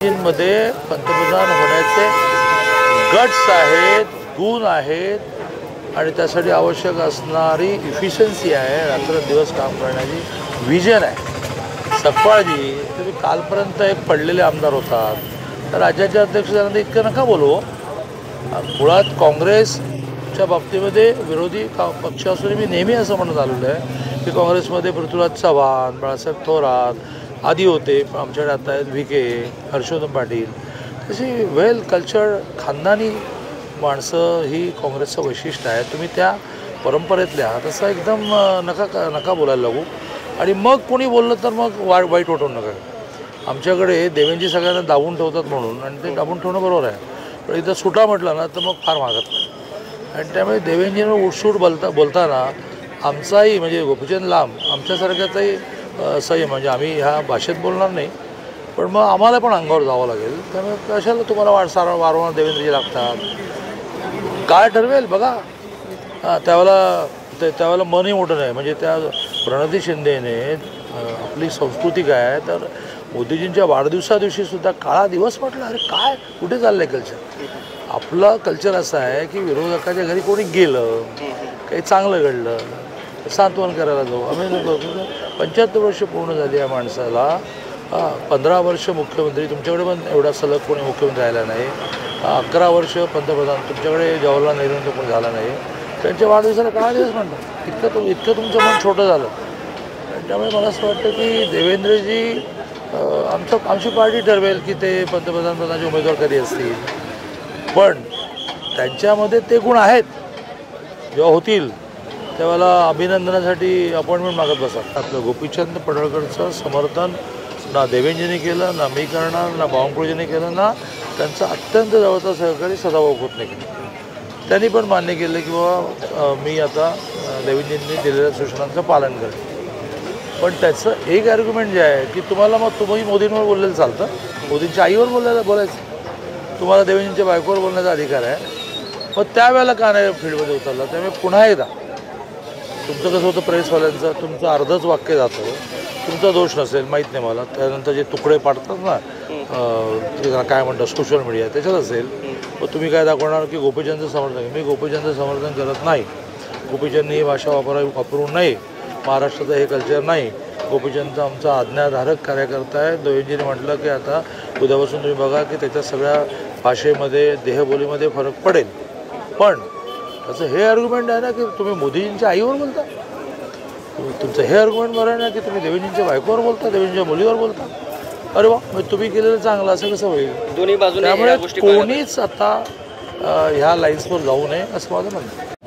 मध्ये पंतप्रधान होण्याचे गट्स आहेत, गुण आहेत आणि त्यासाठी आवश्यक असणारी इफिशियन्सी आहे, रात्रंदिवस काम करण्याची विजन आहे. सकपाळजी तुम्ही कालपर्यंत एक पडलेले आमदार होतात, तर राज्याचे अध्यक्ष झाल्यानंतर इतकं नका बोलू. मुळात काँग्रेसच्या बाबतीमध्ये विरोधी पक्ष असून मी नेहमी असं म्हणत आलेलो आहे की काँग्रेसमध्ये पृथ्वीराज चव्हाण, बाळासाहेब थोरात आदी होते, आमच्याकडे आता आहेत व्ही.के. हर्षवर्धन पाटील. तशी वेल कल्चर्ड खानदानी माणसं ही काँग्रेसचं वैशिष्ट्य आहे. तुम्ही त्या परंपरेतल्या तसं एकदम नका बोलायला लागू. आणि मग कोणी बोललं तर मग वाईट वाटून नका. आमच्याकडे देवेंद्रजी सगळ्यांना दाबून ठेवतात म्हणून, आणि ते दाबून ठेवणं बरोबर आहे, पण इथं सुटा म्हटलं ना तर मग फार मागत नाही. आणि त्यामुळे देवेंद्रजींवर उठसूट बोलताना आमचाही म्हणजे गोपीचंद लांब आमच्यासारख्याचाही संयम, म्हणजे आम्ही ह्या भाषेत बोलणार नाही, पण मग आम्हाला पण अंगावर जावं लागेल. त्यामुळे कशाला तुम्हाला वारंवार देवेंद्रजी लागतात. काय ठरवेल बघा. त्यावेळेला मनही मोठं नाही. म्हणजे त्या प्रणती शिंदेने आपली संस्कृती काय आहे तर मोदीजींच्या वाढदिवसादिवशीसुद्धा काळा दिवस म्हटलं. अरे काय कुठे चाललं आहे कल्चर? आपलं कल्चर असं आहे की विरोधकाच्या घरी कोणी गेलं, काही चांगलं घडलं, सांत्वन करायला जाऊ. आम्ही 75 वर्ष पूर्ण झाली या माणसाला. 15 वर्ष मुख्यमंत्री, तुमच्याकडे पण एवढा सलग कोणी मुख्यमंत्री राहिला नाही. 11 वर्ष पंतप्रधान, तुमच्याकडे जवाहरलाल नेहरूंचं कोणी झाला नाही. त्यांच्या वाढदिवसाला काळा दिवस म्हणतात. इतकं तुमचं मन छोटं झालं. त्यामुळे मला असं वाटतं की देवेंद्रजी आमची पार्टी ठरवेल की ते पंतप्रधानपदाचे उमेदवार कधी असतील, पण त्यांच्यामध्ये ते गुण आहेत. जेव्हा होतील त्यावेळेला अभिनंदनासाठी अपॉइंटमेंट मागत बसतात. आपलं गोपीचंद पडळकरचं समर्थन ना देवेंद्रजींनी केलं, ना मी करणार, ना बावनकुळेजींनी केलं, ना त्यांचा अत्यंत जवळचा सहकारी सदाभाऊ खोतने केलं. त्यांनी पण मान्य केलं की बाबा मी आता देवेंद्रजींनी दिलेल्या सूचनांचं पालन करेन. पण त्याचं एक आर्ग्युमेंट जे आहे की मग तुम्ही मोदींवर बोललेलं चालतं, मोदींच्या आईवर बोलायचं, तुम्हाला देवेंद्रजींच्या बायकोवर बोलण्याचा अधिकार आहे. मग त्यावेळेला का नाही फील्डमध्ये उतरला? त्यामुळे पुन्हा एकदा तुमचं कसं होतं प्रेसवाल्यांचं, तुमचं अर्धच वाक्य जातं, तुमचा दोष नसेल माहीत नाही मला, त्यानंतर जे तुकडे पाडतात ना काय म्हणतात सोशल मीडिया, त्याच्यात असेल. मग तुम्ही काय दाखवणार की गोपीचंदचं समर्थन? मी गोपीचंदचं समर्थन करत नाही. गोपीचंदनी ही भाषा वापरू नये. महाराष्ट्राचं हे कल्चर नाही. गोपीचंद आमचा आज्ञाधारक कार्यकर्ता आहे. देवेंद्रजींनी म्हटलं की आता उद्यापासून तुम्ही बघा की त्याच्या सगळ्या भाषेमध्ये देहबोलीमध्ये फरक पडेल. पण त्याचं हे आर्ग्युमेंट आहे ना की तुम्ही मोदीजींच्या आईवर बोलता, तुमचं हे आर्ग्युमेंट बरं आहे ना की तुम्ही देवेंद्रजींच्या बायकोवर बोलता, देवेंद्रजींच्या मुलीवर बोलता. अरे वा, मग तुम्ही केलेलं चांगलं असं कसं होईल? दोन्ही बाजूने त्यामुळे कोणीच आता ह्या लाईन्सवर जाऊ नये असं माझं म्हणणं.